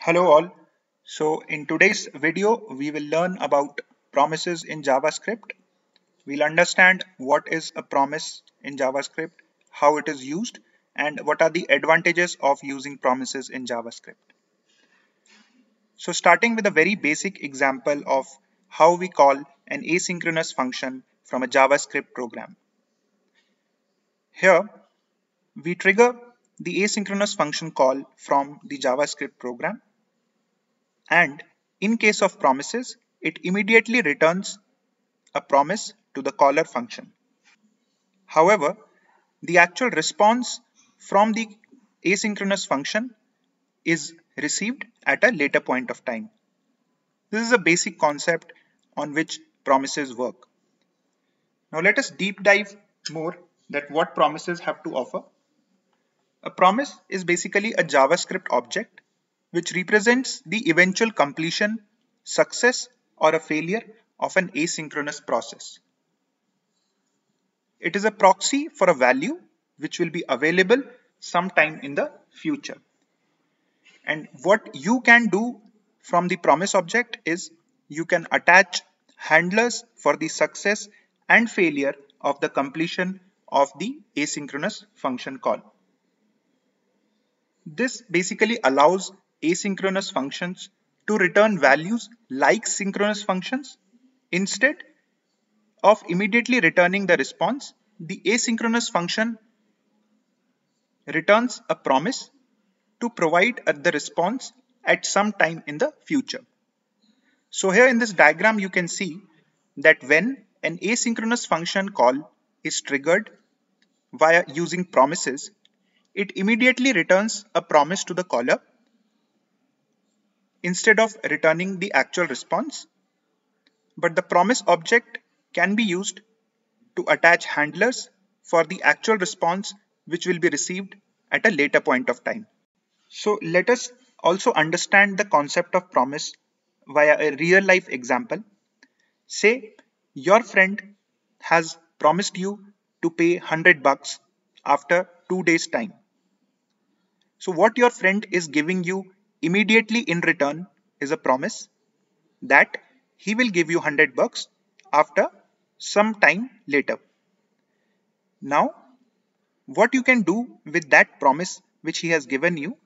Hello all. So in today's video, we will learn about promises in JavaScript. We'll understand what is a promise in JavaScript, how it is used, and what are the advantages of using promises in JavaScript. So starting with a very basic example of how we call an asynchronous function from a JavaScript program. Here, we trigger the asynchronous function call from the JavaScript program. And in case of promises, it immediately returns a promise to the caller function. However, the actual response from the asynchronous function is received at a later point of time. This is a basic concept on which promises work. Now let us deep dive more that what promises have to offer. A promise is basically a JavaScript object which represents the eventual completion, success, or a failure of an asynchronous process. It is a proxy for a value which will be available sometime in the future. And what you can do from the promise object is you can attach handlers for the success and failure of the completion of the asynchronous function call. This basically allows asynchronous functions to return values like synchronous functions. Instead of immediately returning the response, the asynchronous function returns a promise to provide the response at some time in the future. So here in this diagram, you can see that when an asynchronous function call is triggered via using promises, it immediately returns a promise to the caller instead of returning the actual response. But the promise object can be used to attach handlers for the actual response which will be received at a later point of time. So let us also understand the concept of promise via a real life example. Say your friend has promised you to pay 100 bucks after 2 days time. So what your friend is giving you immediately in return is a promise that he will give you 100 bucks after some time later. Now, what you can do with that promise which he has given you,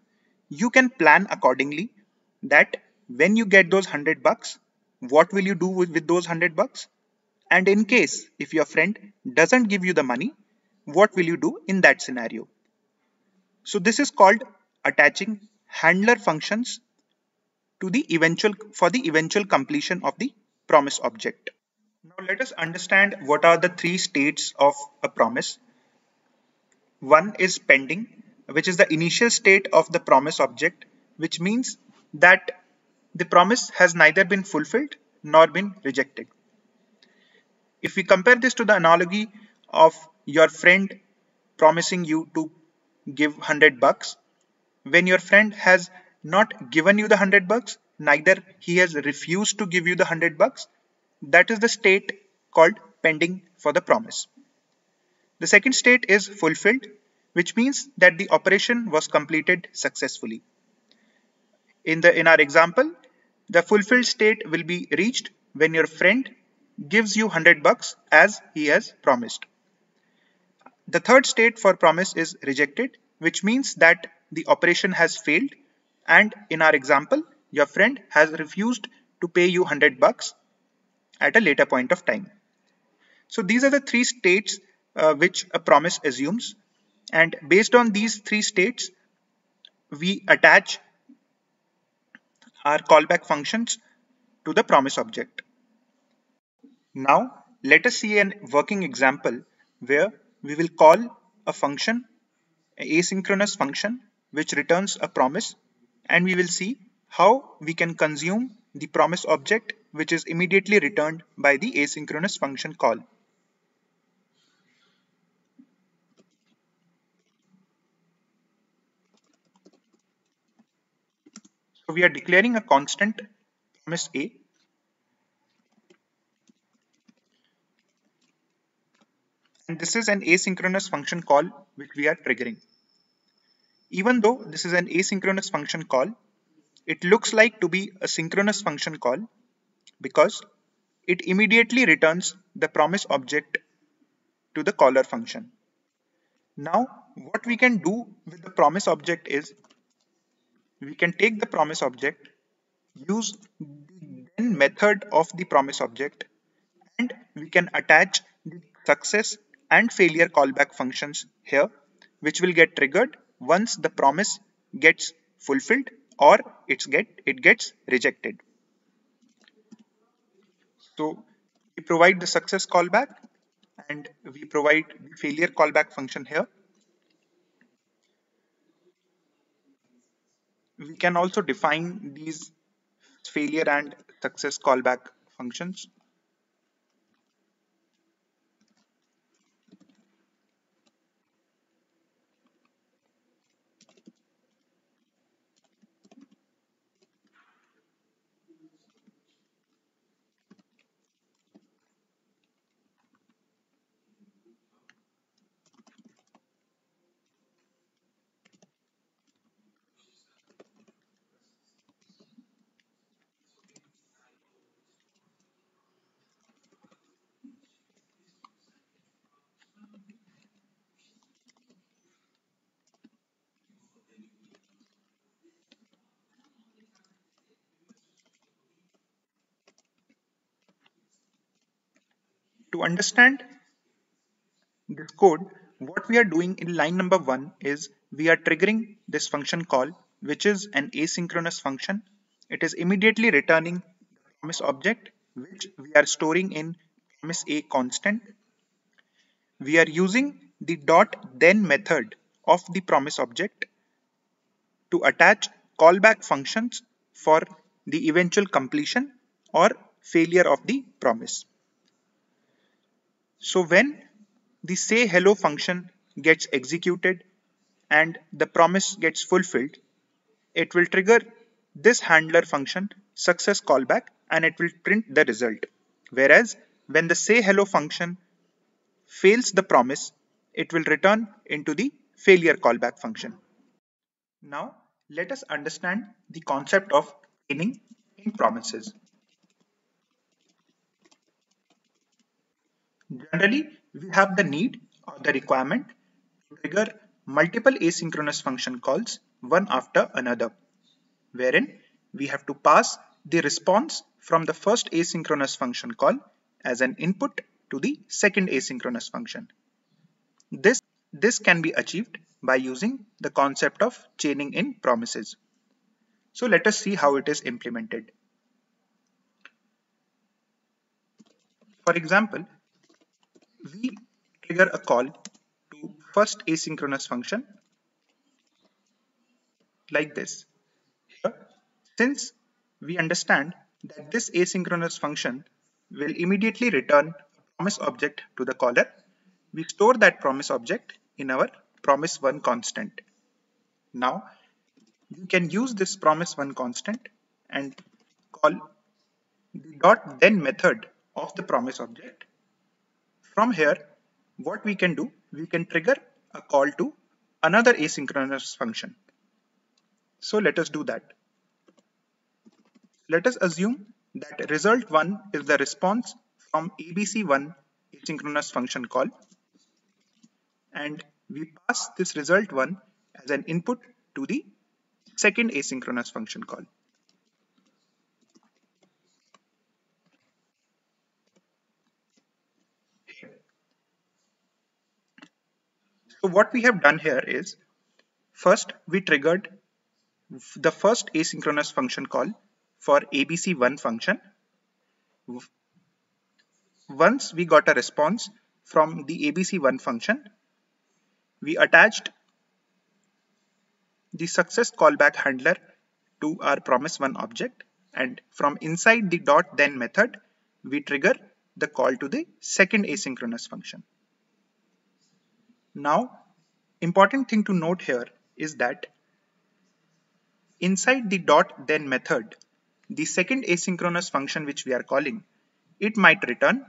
you can plan accordingly that when you get those 100 bucks, what will you do with those 100 bucks? And in case if your friend doesn't give you the money, what will you do in that scenario? So this is called attaching handler functions to the eventual completion of the promise object. Now let us understand what are the three states of a promise. One is pending, which is the initial state of the promise object, which means that the promise has neither been fulfilled nor been rejected. If we compare this to the analogy of your friend promising you to give 100 bucks, when your friend has not given you the 100 bucks, neither he has refused to give you the 100 bucks, that is the state called pending for the promise. The second state is fulfilled, which means that the operation was completed successfully. In our example, the fulfilled state will be reached when your friend gives you 100 bucks as he has promised. The third state for promise is rejected, which means that the operation has failed, and in our example, your friend has refused to pay you 100 bucks at a later point of time. So these are the three states which a promise assumes, and based on these three states, we attach our callback functions to the promise object. Now, let us see a working example where we will call a function, an asynchronous function, which returns a promise, and we will see how we can consume the promise object, which is immediately returned by the asynchronous function call. So we are declaring a constant promise A, and this is an asynchronous function call which we are triggering. Even though this is an asynchronous function call, It looks like to be a synchronous function call because it immediately returns the promise object to the caller function. Now, what we can do with the promise object is we can take the promise object, use the then method of the promise object, and we can attach the success and failure callback functions here, which will get triggered once the promise gets fulfilled or it gets rejected. So we provide the success callback and we provide the failure callback function here. We can also define these failure and success callback functions. To understand this code, what we are doing in line number 1 is we are triggering this function call, which is an asynchronous function. It is immediately returning the promise object, which we are storing in promise a constant. We are using the dot then method of the promise object to attach callback functions for the eventual completion or failure of the promise. So when the say hello function gets executed and the promise gets fulfilled, it will trigger this handler function success callback and it will print the result. Whereas when the say hello function fails the promise, it will return into the failure callback function. Now let us understand the concept of chaining in promises. Generally, we have the need or the requirement to trigger multiple asynchronous function calls one after another, wherein we have to pass the response from the first asynchronous function call as an input to the second asynchronous function. This can be achieved by using the concept of chaining in promises. So let us see how it is implemented. For example, we trigger a call to first asynchronous function like this. Here, since we understand that this asynchronous function will immediately return a promise object to the caller, we store that promise object in our promise1 constant. Now, we can use this promise1 constant and call the dot then method of the promise object. From here, what we can do, we can trigger a call to another asynchronous function. So let us do that. Let us assume that result1 is the response from ABC1 asynchronous function call, and we pass this result1 as an input to the second asynchronous function call. So what we have done here is, first we triggered the first asynchronous function call for ABC1 function. Once we got a response from the ABC1 function, we attached the success callback handler to our promise1 object, and from inside the dot then method, we trigger the call to the second asynchronous function. Now, important thing to note here is that inside the dot then method, the second asynchronous function which we are calling, it might return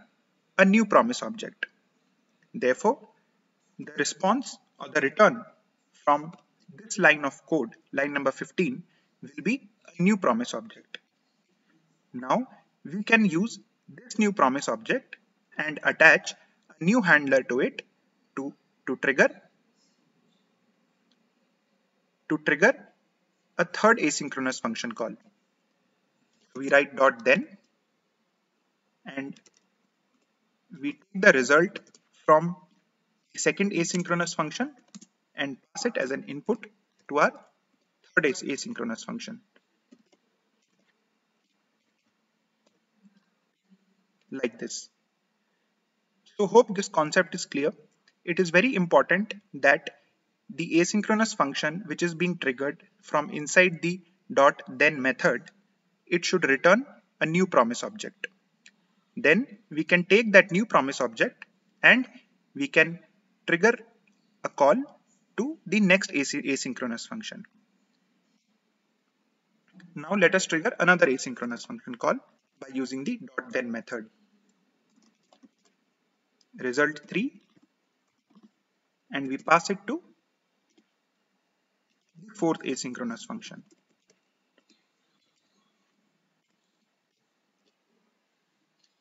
a new promise object. Therefore, the response or the return from this line of code, line number 15, will be a new promise object. Now we can use this new promise object and attach a new handler to it to, to trigger a third asynchronous function call. We write dot then and we take the result from the second asynchronous function and pass it as an input to our third asynchronous function, like this. So hope this concept is clear. It is very important that the asynchronous function which is being triggered from inside the dot then method, it should return a new promise object. Then we can take that new promise object and we can trigger a call to the next asynchronous function. Now let us trigger another asynchronous function call by using the dot then method. Result 3, and we pass it to the fourth asynchronous function.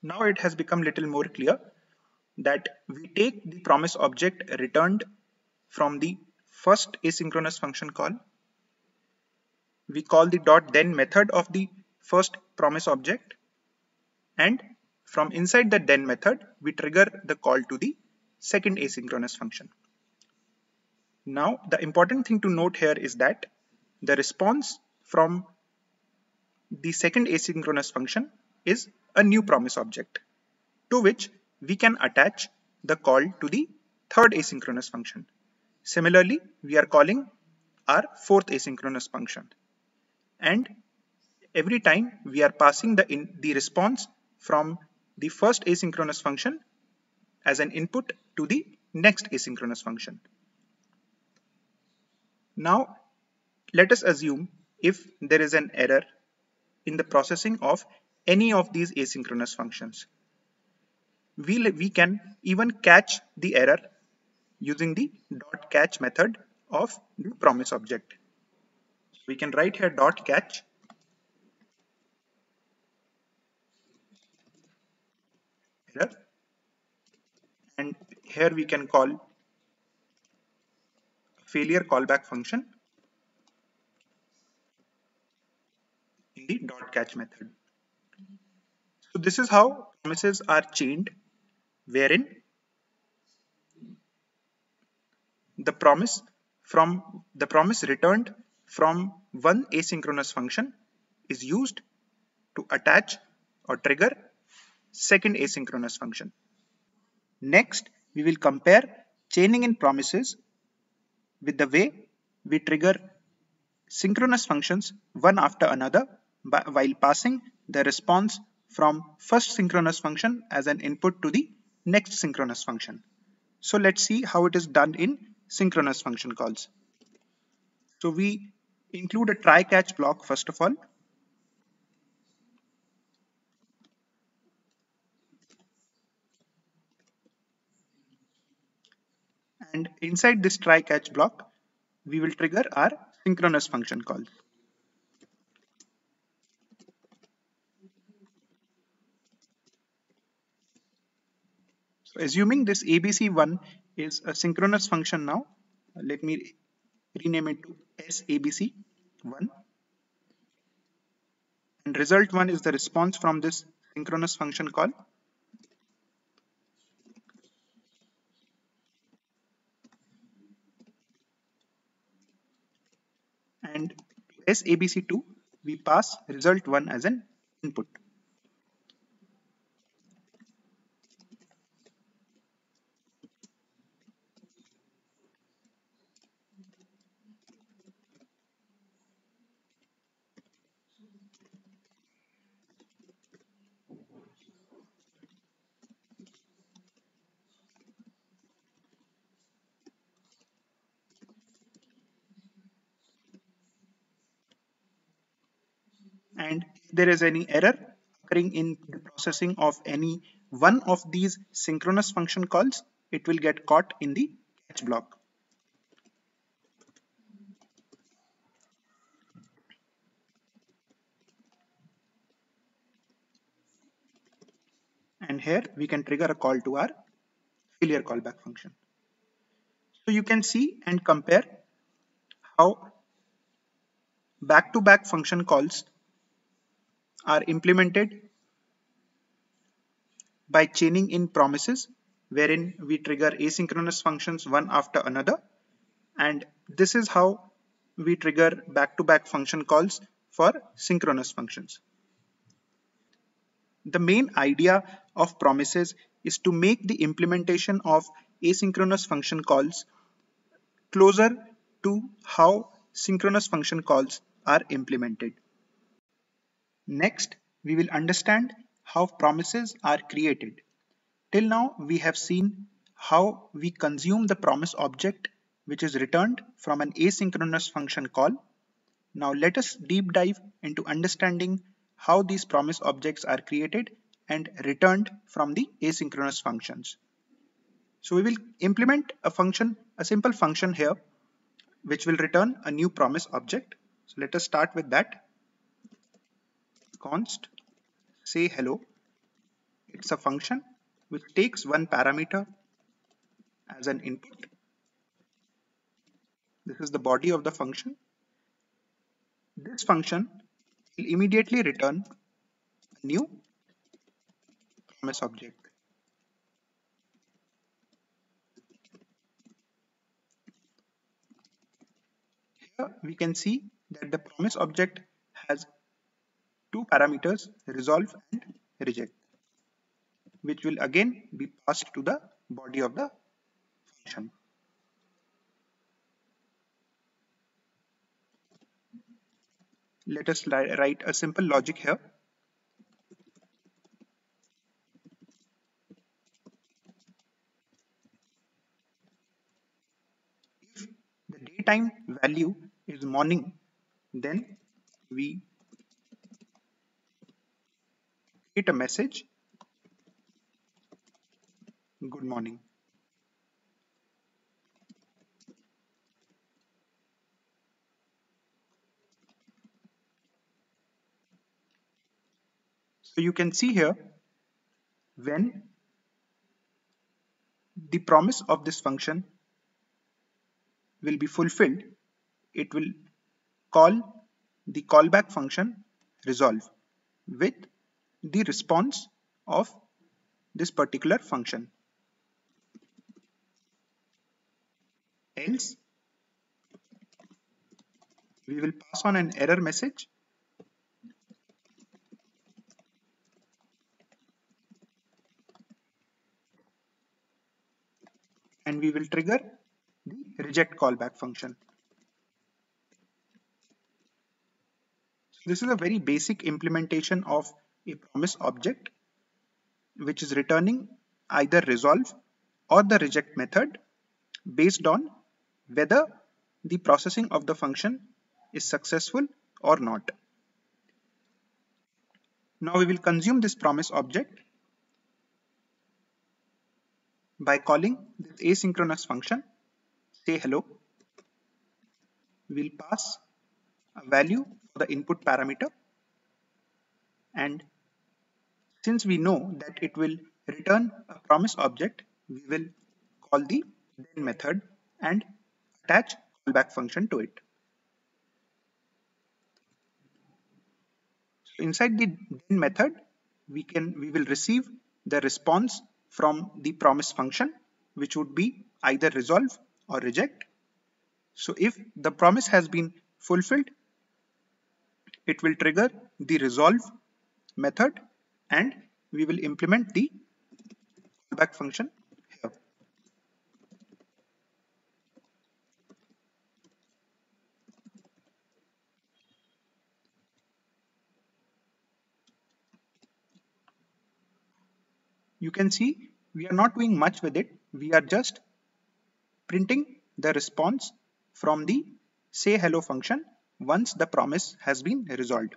Now it has become little more clear that we take the promise object returned from the first asynchronous function call. We call the dot then method of the first promise object, and from inside the then method we trigger the call to the second asynchronous function. Now the important thing to note here is that the response from the second asynchronous function is a new promise object to which we can attach the call to the third asynchronous function. Similarly, we are calling our fourth asynchronous function, and every time we are passing the response from the first asynchronous function as an input to the next asynchronous function. Now let us assume if there is an error in the processing of any of these asynchronous functions. We can even catch the error using the dot catch method of the promise object. We can write here dot catch error, and here we can call failure callback function in the dot catch method. So this is how promises are chained, wherein the promise returned from one asynchronous function is used to attach or trigger second asynchronous function. Next, we will compare chaining in promises with the way we trigger synchronous functions one after another while passing the response from first synchronous function as an input to the next synchronous function. So let's see how it is done in synchronous function calls. So we include a try catch block first of all. And inside this try catch block, we will trigger our synchronous function calls. So assuming this ABC1 is a synchronous function now, let me rename it to SABC1. And result 1 is the response from this synchronous function call. And SABC2, we pass result 1 as an input. And if there is any error occurring in the processing of any one of these synchronous function calls, it will get caught in the catch block. and here we can trigger a call to our failure callback function. So you can see and compare how back-to-back function calls are implemented by chaining in promises, wherein we trigger asynchronous functions one after another, and this is how we trigger back-to-back function calls for synchronous functions. The main idea of promises is to make the implementation of asynchronous function calls closer to how synchronous function calls are implemented. Next, we will understand how promises are created. Till now, we have seen how we consume the promise object which is returned from an asynchronous function call. Now let us deep dive into understanding how these promise objects are created and returned from the asynchronous functions. So we will implement a simple function here, which will return a new promise object. So let us start with that. Const say hello. It's a function which takes one parameter as an input. This is the body of the function. This function will immediately return a new promise object. Here we can see that the promise object has two parameters, resolve and reject, which will again be passed to the body of the function. Let us write a simple logic here. If the daytime value is morning, then we create a message, good morning. So you can see here, when the promise of this function will be fulfilled, it will call the callback function resolve with the response of this particular function. Else, we will pass on an error message and we will trigger the reject callback function. This is a very basic implementation of a promise object which is returning either resolve or the reject method based on whether the processing of the function is successful or not. Now we will consume this promise object by calling this asynchronous function, say hello. We'll pass a value for the input parameter, and since we know that it will return a promise object, we will call the then method and attach callback function to it. So inside the then method, we will receive the response from the promise function, which would be either resolve or reject. So if the promise has been fulfilled, it will trigger the resolve method and we will implement the callback function here. You can see we are not doing much with it. We are just printing the response from the say hello function once the promise has been resolved.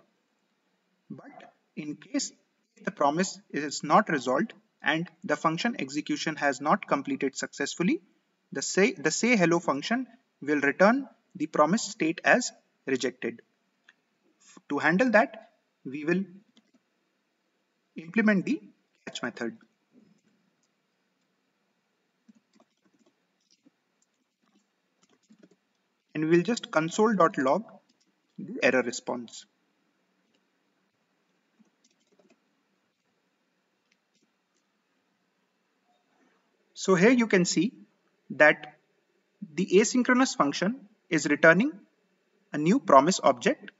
But in case the promise is not resolved and the function execution has not completed successfully, the say hello function will return the promise state as rejected. To handle that, we will implement the catch method. and we'll just console.log the error response. So here you can see that the asynchronous function is returning a new promise object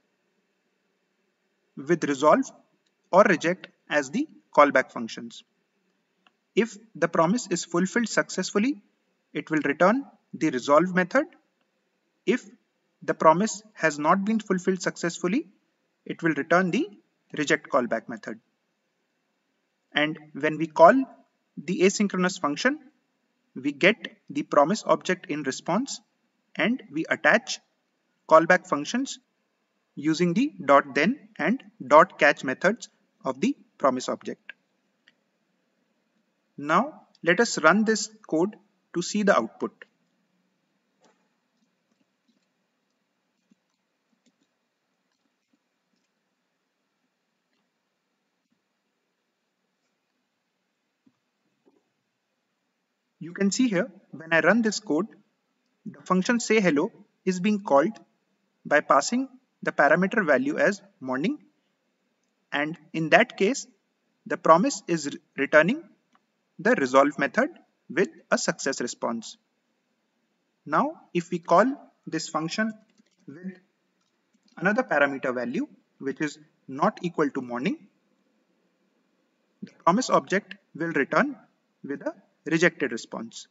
with resolve or reject as the callback functions. If the promise is fulfilled successfully, it will return the resolve method. If the promise has not been fulfilled successfully, it will return the reject callback method. And when we call the asynchronous function, we get the promise object in response and we attach callback functions using the .then and .catch methods of the promise object. Now let us run this code to see the output. You can see here when I run this code, the function sayHello is being called by passing the parameter value as morning, and in that case the promise is returning the resolve method with a success response. Now if we call this function with another parameter value which is not equal to morning, the promise object will return with a rejected response.